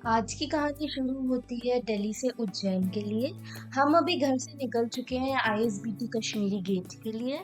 आज की कहानी शुरू होती है दिल्ली से उज्जैन के लिए। हम अभी घर से निकल चुके हैं आईएसबीटी कश्मीरी गेट के लिए।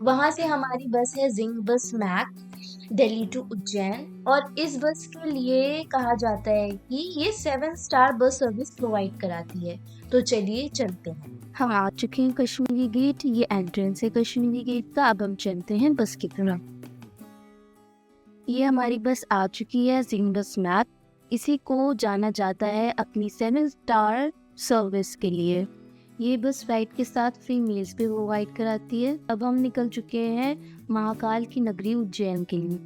वहां से हमारी बस है जिंग बस मैक्स दिल्ली टू उज्जैन। और इस बस के लिए कहा जाता है कि ये 7 स्टार बस सर्विस प्रोवाइड कराती है। तो चलिए चलते हैं। हम आ चुके हैं कश्मीरी गेट। ये एंट्रेंस है कश्मीरी गेट का। अब हम चलते हैं बस की तरफ। ये हमारी बस आ चुकी है जिंग बस मैप। इसी को जाना जाता है अपनी 7 स्टार सर्विस के लिए। ये बस फ्लाइट के साथ फ्री मील्स भी प्रोवाइड कराती है। अब हम निकल चुके हैं महाकाल की नगरी उज्जैन के लिए।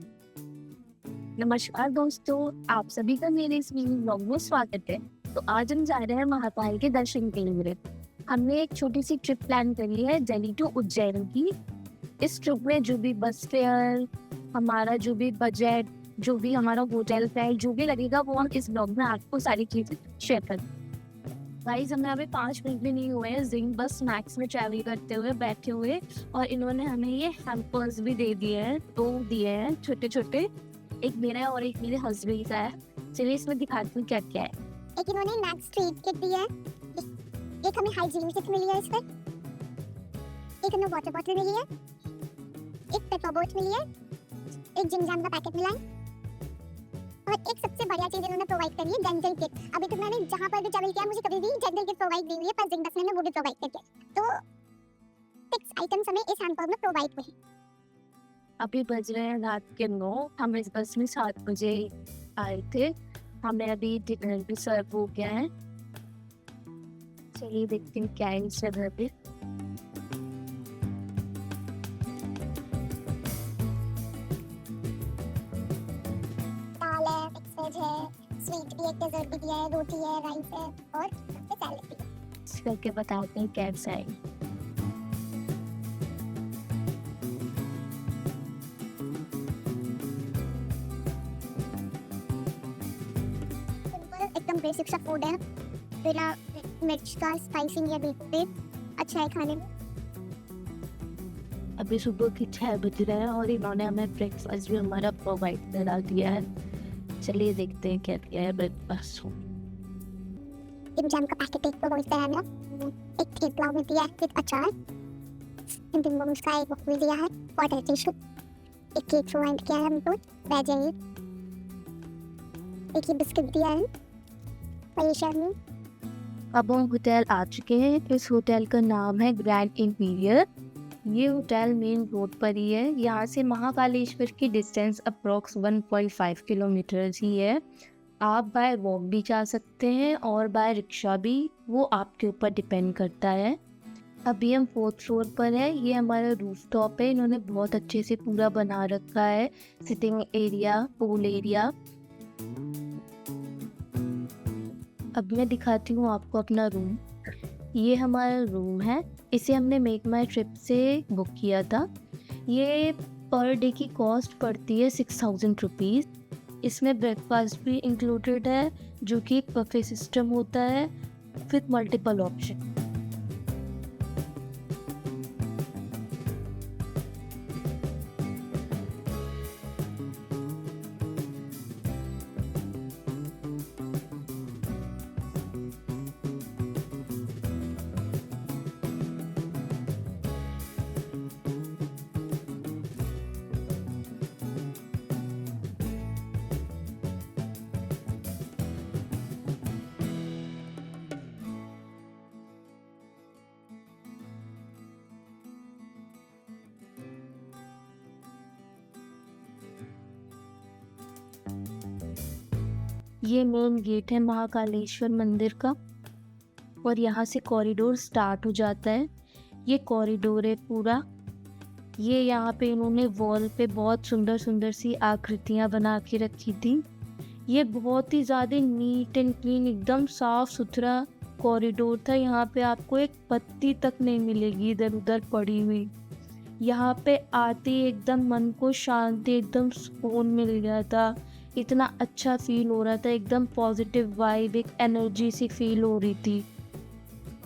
नमस्कार दोस्तों, आप सभी का मेरे इस मिनी ब्लॉग में स्वागत है। तो आज हम जा रहे हैं महाकाल के दर्शन के लिए। हमने एक छोटी सी ट्रिप प्लान करी है दिल्ली टू उज्जैन की। इस ट्रिप में जो भी बस फेयर, हमारा जो भी बजट, जो भी हमारा होटल फेयर, जो भी लगेगा वो हम इस ब्लॉग में आपको सारी चीजें शेयर कर। गाइस, हमें अभी 5 मिनट भी नहीं हुए हैं जिंग बस मैक्स में ट्रैवल करते हुए बैठे हुए, और इन्होंने हमें ये हैम्पर्स भी दे दिए हैं। 2 दिए हैं छोटे छोटे, एक मेरा है और एक मेरे हस्बैंड का है। चलिए इसमें दिखाती हूँ क्या क्या है। एक इन्होंने मैक्स ट्रीट किट दी है, एक हमें हाइजीन किट मिली है इस पर, एक हमें वाटर बॉटल मिली है, एक पेपर बोट मिली है, एक जिम जाम का पैकेट मिला है, और एक सबसे बढ़िया चीज इन्होंने प्रोवाइड करी है डेंटल किट। अभी तक मैंने जहां पर भी ट्रैवल किया मुझे कभी भी डेंटल किट प्रोवाइड नहीं हुई है, पर जिंग बस ने वो भी प्रोवाइड कर दिया। तो 6 आइटम्स हमें इस हैम्पर में प्रोवाइड हुए। अभी बज रहे हैं रात के 9। हम इस बस में 7 बजे आए थे। हमें अभी डिनर भी सर्व हो गया है। चलिए देखते हैं क्या है इस जगह पे। दाल है, मिक्स वेज है, स्वीट भी, एक डेजर्ट भी दिया है, रोटी है, राइस है और सैलेड भी है। करके बताते हैं कैसा है। सिंपल एकदम बेसिक सा फूड है, बिना मिर्च का, स्पाइसी नहीं है बिल्कुल भी, अच्छा है खाने में। अभी सुबह के 6 बज रहे हैं और इन्होंने हमें ब्रेकफास्ट भी हमारा प्रोवाइड करा दिया है। चलिए देखते हैं क्या क्या है ब्रेकफास्ट में। जिम जाम का पैकेट एक तो बोलते हैं ना, एक थेपला में दिया है विद अचार, हिंदी मोमोज का एक वो दिया है, वाटर टिश्यू, एक केक प्रोवाइड किया है हमको, वेज है, एक ही बिस्किट दिया है, परेशान में। अब हम होटल आ चुके हैं। इस होटल का नाम है ग्रैंड इंपीरियल। ये होटल मेन रोड पर ही है। यहाँ से महाकालेश्वर की डिस्टेंस अप्रोक्स 1.5 किलोमीटर ही है। आप बाय वॉक भी जा सकते हैं और बाय रिक्शा भी, वो आपके ऊपर डिपेंड करता है। अभी हम 4th फ्लोर पर है। ये हमारा रूफटॉप है। इन्होंने बहुत अच्छे से पूरा बना रखा है, सिटिंग एरिया, पूल एरिया। अब मैं दिखाती हूँ आपको अपना रूम। ये हमारा रूम है। इसे हमने मेक माई ट्रिप से बुक किया था। ये पर डे की कॉस्ट पड़ती है 6000 रुपीज़। इसमें ब्रेकफास्ट भी इंक्लूडेड है, जो कि एक बफे सिस्टम होता है विथ मल्टीपल ऑप्शन। ये मेन गेट है महाकालेश्वर मंदिर का, और यहाँ से कॉरिडोर स्टार्ट हो जाता है। ये कॉरिडोर है पूरा। ये यहाँ पे इन्होंने वॉल पे बहुत सुंदर सुंदर सी आकृतियाँ बना के रखी थी। ये बहुत ही ज़्यादा नीट एंड क्लीन, एकदम साफ सुथरा कॉरिडोर था। यहाँ पे आपको एक पत्ती तक नहीं मिलेगी इधर उधर पड़ी हुई। यहाँ पे आते ही एकदम मन को शांति, एकदम सुकून मिल गया था। इतना अच्छा फील हो रहा था, एकदम पॉजिटिव वाइब, एक एनर्जी सी फील हो रही थी।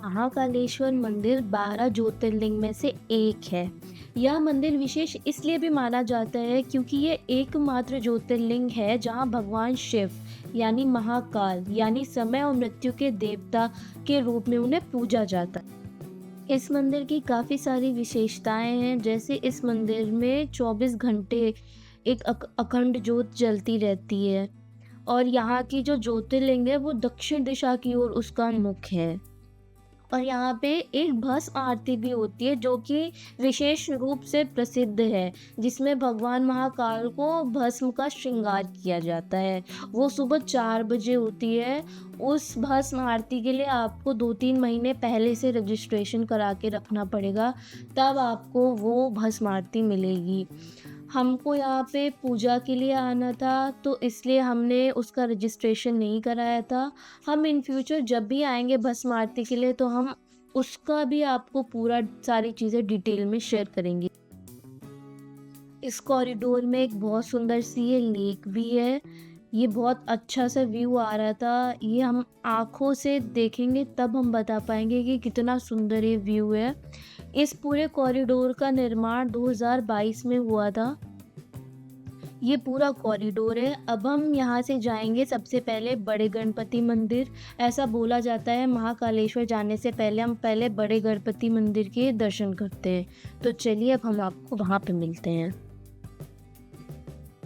महाकालेश्वर मंदिर 12 ज्योतिर्लिंग में से एक है। यह मंदिर विशेष इसलिए भी माना जाता है क्योंकि ये एकमात्र ज्योतिर्लिंग है जहाँ भगवान शिव यानी महाकाल यानी समय और मृत्यु के देवता के रूप में उन्हें पूजा जाता है। इस मंदिर की काफ़ी सारी विशेषताएं हैं, जैसे इस मंदिर में 24 घंटे एक अखंड ज्योत जलती रहती है और यहाँ की जो ज्योतिर्लिंग है वो दक्षिण दिशा की ओर उसका मुख है। और यहाँ पे एक भस्म आरती भी होती है जो कि विशेष रूप से प्रसिद्ध है, जिसमें भगवान महाकाल को भस्म का श्रृंगार किया जाता है। वो सुबह 4 बजे होती है। उस भस्म आरती के लिए आपको 2-3 महीने पहले से रजिस्ट्रेशन करा के रखना पड़ेगा, तब आपको वो भस्म आरती मिलेगी। हमको यहाँ पे पूजा के लिए आना था, तो इसलिए हमने उसका रजिस्ट्रेशन नहीं कराया था। हम इन फ्यूचर जब भी आएंगे भस्म आरती के लिए तो हम उसका भी आपको पूरा सारी चीज़ें डिटेल में शेयर करेंगे। इस कॉरिडोर में एक बहुत सुंदर सी ये लेक भी है। ये बहुत अच्छा सा व्यू आ रहा था। ये हम आँखों से देखेंगे तब हम बता पाएंगे कि कितना सुंदर ये व्यू है। इस पूरे कॉरिडोर का निर्माण 2022 में हुआ था। ये पूरा कॉरिडोर है। अब हम यहाँ से जाएंगे सबसे पहले बड़े गणपति मंदिर। ऐसा बोला जाता है महाकालेश्वर जाने से पहले हम पहले बड़े गणपति मंदिर के दर्शन करते हैं। तो चलिए अब हम आपको वहाँ पे मिलते हैं।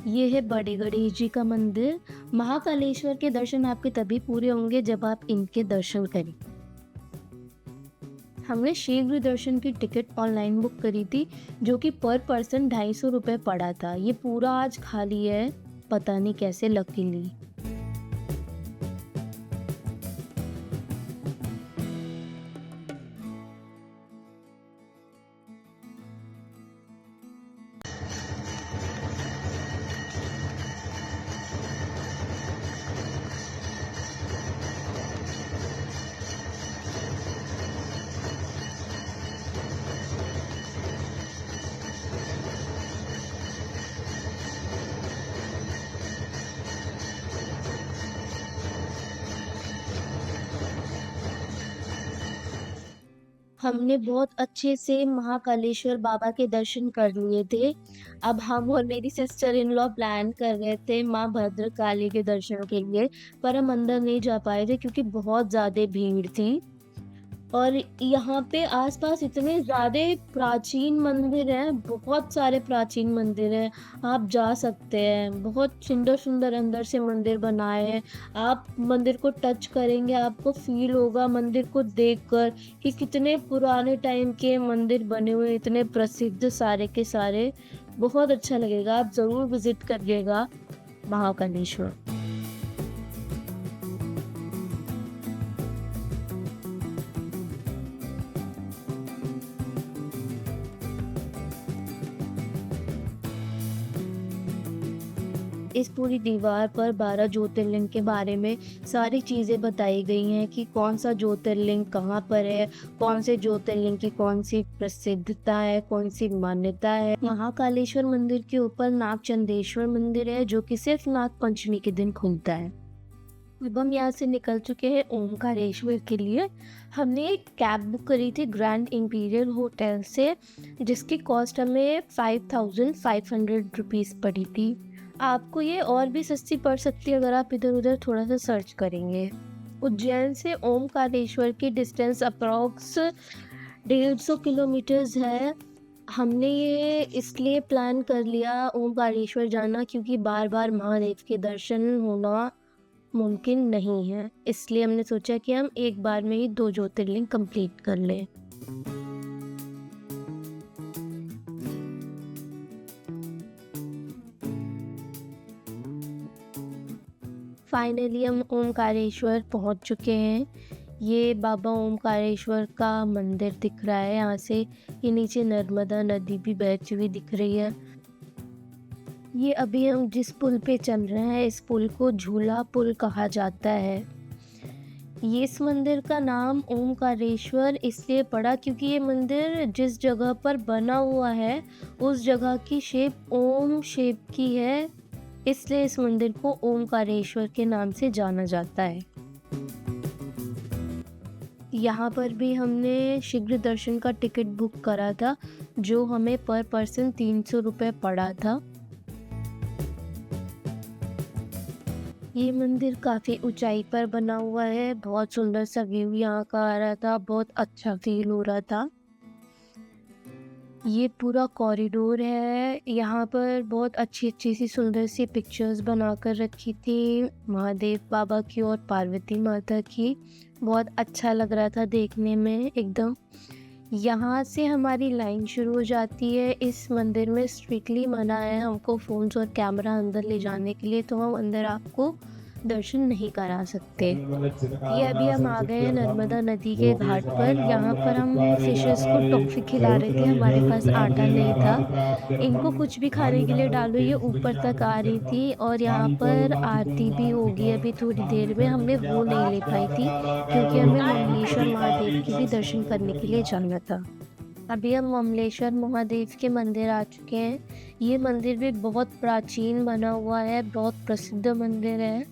ये है बड़े गणेश जी का मंदिर। महाकालेश्वर के दर्शन आपके तभी पूरे होंगे जब आप इनके दर्शन करें। हमने शीघ्र दर्शन की टिकट ऑनलाइन बुक करी थी, जो कि पर पर्सन 250 रुपये पड़ा था। ये पूरा आज खाली है, पता नहीं कैसे लकीली। हमने बहुत अच्छे से महाकालेश्वर बाबा के दर्शन कर लिए थे। अब हम और मेरी सिस्टर इन लॉ प्लान कर रहे थे माँ भद्रकाली के दर्शन के लिए, पर हम अंदर नहीं जा पाए थे क्योंकि बहुत ज़्यादा भीड़ थी। और यहाँ पे आसपास इतने ज़्यादा प्राचीन मंदिर हैं, बहुत सारे प्राचीन मंदिर हैं, आप जा सकते हैं। बहुत सुंदर सुंदर अंदर से मंदिर बनाए हैं। आप मंदिर को टच करेंगे, आपको फील होगा मंदिर को देखकर कि कितने पुराने टाइम के मंदिर बने हुए, इतने प्रसिद्ध सारे के सारे। बहुत अच्छा लगेगा, आप ज़रूर विज़िट करिएगा महाकालेश्वर। इस पूरी दीवार पर 12 ज्योतिर्लिंग के बारे में सारी चीज़ें बताई गई हैं कि कौन सा ज्योतिर्लिंग कहाँ पर है, कौन से ज्योतिर्लिंग की कौन सी प्रसिद्धता है, कौन सी मान्यता है। महाकालेश्वर मंदिर के ऊपर नागचंदेश्वर मंदिर है जो कि सिर्फ नाग पंचमी के दिन खुलता है। अब हम यहाँ से निकल चुके हैं ओमकारेश्वर के लिए। हमने एक कैब बुक करी थी ग्रैंड इंपीरियल होटल से, जिसकी कॉस्ट हमें 5500 रुपीज़ पड़ी थी। आपको ये और भी सस्ती पड़ सकती है अगर आप इधर उधर थोड़ा सा सर्च करेंगे। उज्जैन से ओमकारेश्वर की डिस्टेंस अप्रॉक्स 150 किलोमीटर्स है। हमने ये इसलिए प्लान कर लिया ओमकारेश्वर जाना क्योंकि बार बार महादेव के दर्शन होना मुमकिन नहीं है, इसलिए हमने सोचा कि हम एक बार में ही 2 ज्योतिर्लिंग कंप्लीट कर लें। फाइनली हम ओमकारेश्वर पहुंच चुके हैं। ये बाबा ओमकारेश्वर का मंदिर दिख रहा है यहाँ से। ये नीचे नर्मदा नदी भी बहती हुई दिख रही है। ये अभी हम जिस पुल पे चल रहे हैं, इस पुल को झूला पुल कहा जाता है। ये इस मंदिर का नाम ओमकारेश्वर इसलिए पड़ा क्योंकि ये मंदिर जिस जगह पर बना हुआ है उस जगह की शेप ओम शेप की है, इसलिए इस मंदिर को ओमकारेश्वर के नाम से जाना जाता है। यहाँ पर भी हमने शीघ्र दर्शन का टिकट बुक करा था, जो हमें पर पर्सन 300 रुपये पड़ा था। ये मंदिर काफ़ी ऊंचाई पर बना हुआ है, बहुत सुंदर सा व्यू यहाँ का आ रहा था, बहुत अच्छा फील हो रहा था। ये पूरा कॉरिडोर है, यहाँ पर बहुत अच्छी अच्छी सी सुंदर सी पिक्चर्स बना कर रखी थी महादेव बाबा की और पार्वती माता की। बहुत अच्छा लग रहा था देखने में एकदम। यहाँ से हमारी लाइन शुरू हो जाती है। इस मंदिर में स्ट्रिक्टली मना है हमको फ़ोन्स और कैमरा अंदर ले जाने के लिए, तो हम अंदर आपको दर्शन नहीं करा सकते। ये अभी हम आ गए हैं नर्मदा नदी के घाट पर। यहाँ पर हम फिशेस को टॉफ़ी खिला रहे थे, हमारे पास आटा नहीं था। इनको कुछ भी खाने के लिए डालो, ये ऊपर तक आ रही थी। और यहाँ पर आरती भी होगी अभी थोड़ी देर में, हमने वो नहीं ले पाई थी क्योंकि हमें ममलेश्वर महादेव के भी दर्शन करने के लिए जाना था। अभी हम ममलेश्वर महादेव के मंदिर आ चुके हैं। ये मंदिर भी बहुत प्राचीन बना हुआ है, बहुत प्रसिद्ध मंदिर है,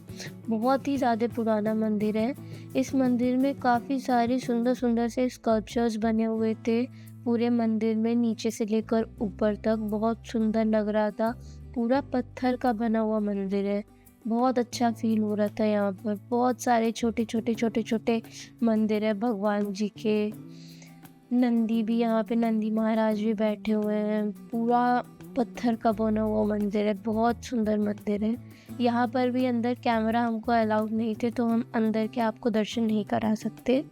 बहुत ही ज़्यादा पुराना मंदिर है। इस मंदिर में काफ़ी सारे सुंदर सुंदर से स्कल्पचर्स बने हुए थे पूरे मंदिर में, नीचे से लेकर ऊपर तक। बहुत सुंदर लग रहा था। पूरा पत्थर का बना हुआ मंदिर है, बहुत अच्छा फील हो रहा था। यहाँ पर बहुत सारे छोटे छोटे मंदिर है भगवान जी के। नंदी भी, यहाँ पे नंदी महाराज भी बैठे हुए हैं। पूरा पत्थर का बना हुआ मंदिर है, बहुत सुंदर मंदिर है। यहाँ पर भी अंदर कैमरा हमको अलाउड नहीं थे, तो हम अंदर के आपको दर्शन नहीं करा सकते।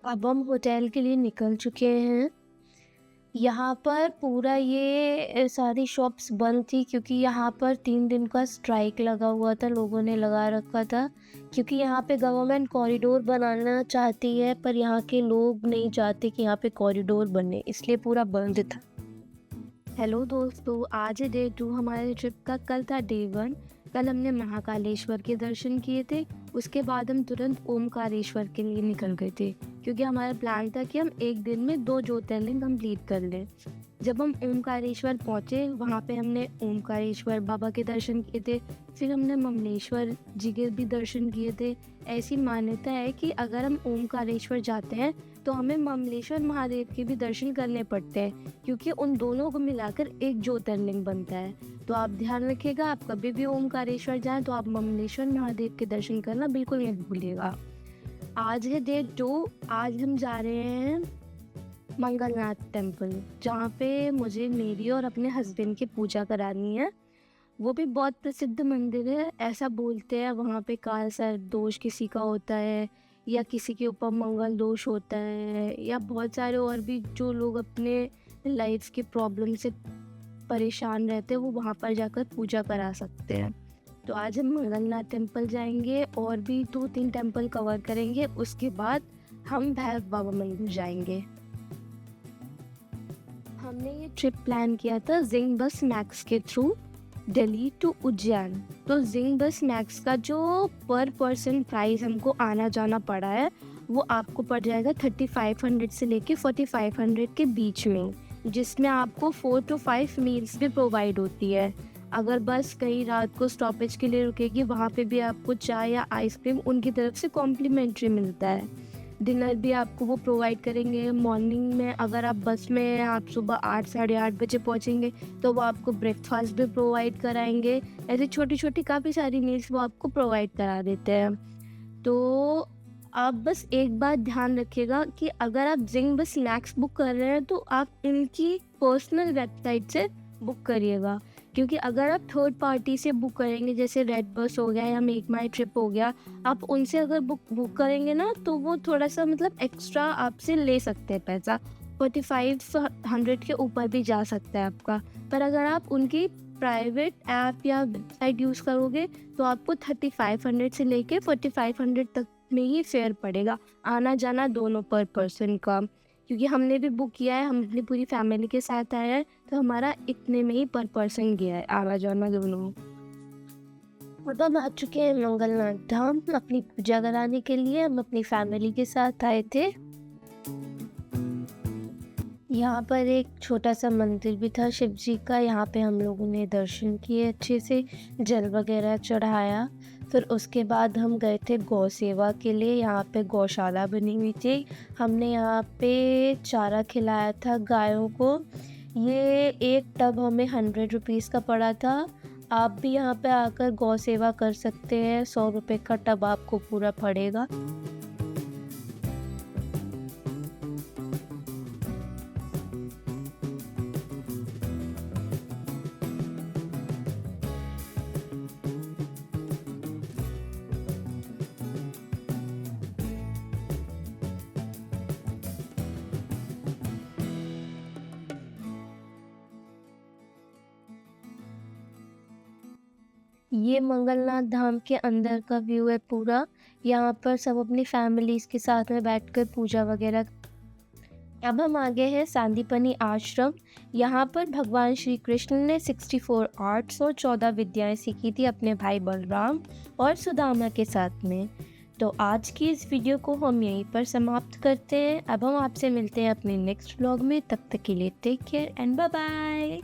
अब हम होटल के लिए निकल चुके हैं। यहाँ पर पूरा ये सारी शॉप्स बंद थी क्योंकि यहाँ पर 3 दिन का स्ट्राइक लगा हुआ था, लोगों ने लगा रखा था क्योंकि यहाँ पे गवर्नमेंट कॉरिडोर बनाना चाहती है, पर यहाँ के लोग नहीं चाहते कि यहाँ पे कॉरिडोर बने, इसलिए पूरा बंद था। हेलो दोस्तों, आज है डे 2 हमारे ट्रिप का। कल था डे 1। कल हमने महाकालेश्वर के दर्शन किए थे, उसके बाद हम तुरंत ओमकारेश्वर के लिए निकल गए थे क्योंकि हमारा प्लान था कि हम एक दिन में 2 ज्योतिर्लिंग कंप्लीट कर लें। जब हम ओमकारेश्वर पहुँचे, वहाँ पे हमने ओमकारेश्वर बाबा के दर्शन किए थे, फिर हमने ममलेश्वर जी के भी दर्शन किए थे। ऐसी मान्यता है कि अगर हम ओमकारेश्वर जाते हैं तो हमें ममलेश्वर महादेव के भी दर्शन करने पड़ते हैं क्योंकि उन दोनों को मिलाकर एक ज्योतिर्लिंग बनता है। तो आप ध्यान रखिएगा, आप कभी भी ओमकारेश्वर जाएं तो आप ममलेश्वर महादेव के दर्शन करना बिल्कुल नहीं भूलिएगा। आज है डे 2। आज हम जा रहे हैं मंगलनाथ टेम्पल, जहाँ पे मुझे मेरी और अपने हस्बैंड की पूजा करानी है। वो भी बहुत प्रसिद्ध मंदिर है। ऐसा बोलते हैं वहाँ पे काल सर्प दोष किसी का होता है, या किसी के ऊपर मंगल दोष होता है, या बहुत सारे और भी जो लोग अपने लाइफ के प्रॉब्लम से परेशान रहते हैं, वो वहाँ पर जाकर पूजा करा सकते हैं। तो आज हम मंगलनाथ टेम्पल जाएंगे और भी 2-3 टेम्पल कवर करेंगे। उसके बाद हम भैरव बाबा मंदिर जाएंगे। हमने ये ट्रिप प्लान किया था जिंग बस मैक्स के थ्रू, दिल्ली टू उज्जैन। तो जिंग बस मैक्स का जो पर पर्सन प्राइस हमको आना जाना पड़ा है, वो आपको पड़ जाएगा 3500 से लेके 4500 के बीच में, जिसमें आपको 4 to 5 मील्स भी प्रोवाइड होती है। अगर बस कहीं रात को स्टॉपेज के लिए रुकेगी, वहाँ पे भी आपको चाय या आइसक्रीम उनकी तरफ से कॉम्प्लीमेंट्री मिलता है। डिनर भी आपको वो प्रोवाइड करेंगे। मॉर्निंग में अगर आप बस में आप सुबह 8 साढ़े 8 बजे पहुँचेंगे तो वो आपको ब्रेकफास्ट भी प्रोवाइड कराएंगे। ऐसे छोटी छोटी काफ़ी सारी मील्स वो आपको प्रोवाइड करा देते हैं। तो आप बस एक बात ध्यान रखिएगा कि अगर आप जिंग बस मैक्स बुक कर रहे हैं तो आप इनकी पर्सनल वेबसाइट से बुक करिएगा, क्योंकि अगर आप थर्ड पार्टी से बुक करेंगे, जैसे रेड बस हो गया या मेक माई ट्रिप हो गया, आप उनसे अगर बुक करेंगे ना तो वो थोड़ा सा मतलब एक्स्ट्रा आपसे ले सकते हैं पैसा, 4500 के ऊपर भी जा सकता है आपका। पर अगर आप उनकी प्राइवेट ऐप या वेबसाइट यूज़ करोगे तो आपको 3500 से लेके 4500 तक में ही फेयर पड़ेगा, आना जाना दोनों पर पर्सन का। क्योंकि हमने भी बुक किया है, हम अपनी पूरी फैमिली के साथ आए हैं, तो हमारा इतने में ही पर पर्सन गया है आना जाना दोनों। अब हम आ चुके हैं मंगलनाथ धाम अपनी पूजा कराने के लिए। हम अपनी फैमिली के साथ आए थे। यहाँ पर एक छोटा सा मंदिर भी था शिव जी का। यहाँ पे हम लोगों ने दर्शन किए अच्छे से, जल वगैरह चढ़ाया। फिर उसके बाद हम गए थे गौ सेवा के लिए। यहाँ पे गौशाला बनी हुई थी। हमने यहाँ पे चारा खिलाया था गायों को। ये एक टब हमें 100 रुपीज़ का पड़ा था। आप भी यहाँ पे आकर गौ सेवा कर सकते हैं। 100 रुपये का टब आपको पूरा पड़ेगा। ये मंगलनाथ धाम के अंदर का व्यू है पूरा। यहाँ पर सब अपनी फैमिलीज के साथ में बैठकर पूजा वगैरह। अब हम आ गए हैं सांदीपनी आश्रम। यहाँ पर भगवान श्री कृष्ण ने 64 आर्ट्स और 14 विद्याएं सीखी थी अपने भाई बलराम और सुदामा के साथ में। तो आज की इस वीडियो को हम यहीं पर समाप्त करते हैं। अब हम आपसे मिलते हैं अपने नेक्स्ट व्लॉग में। तब तक के लिए take care and bye bye.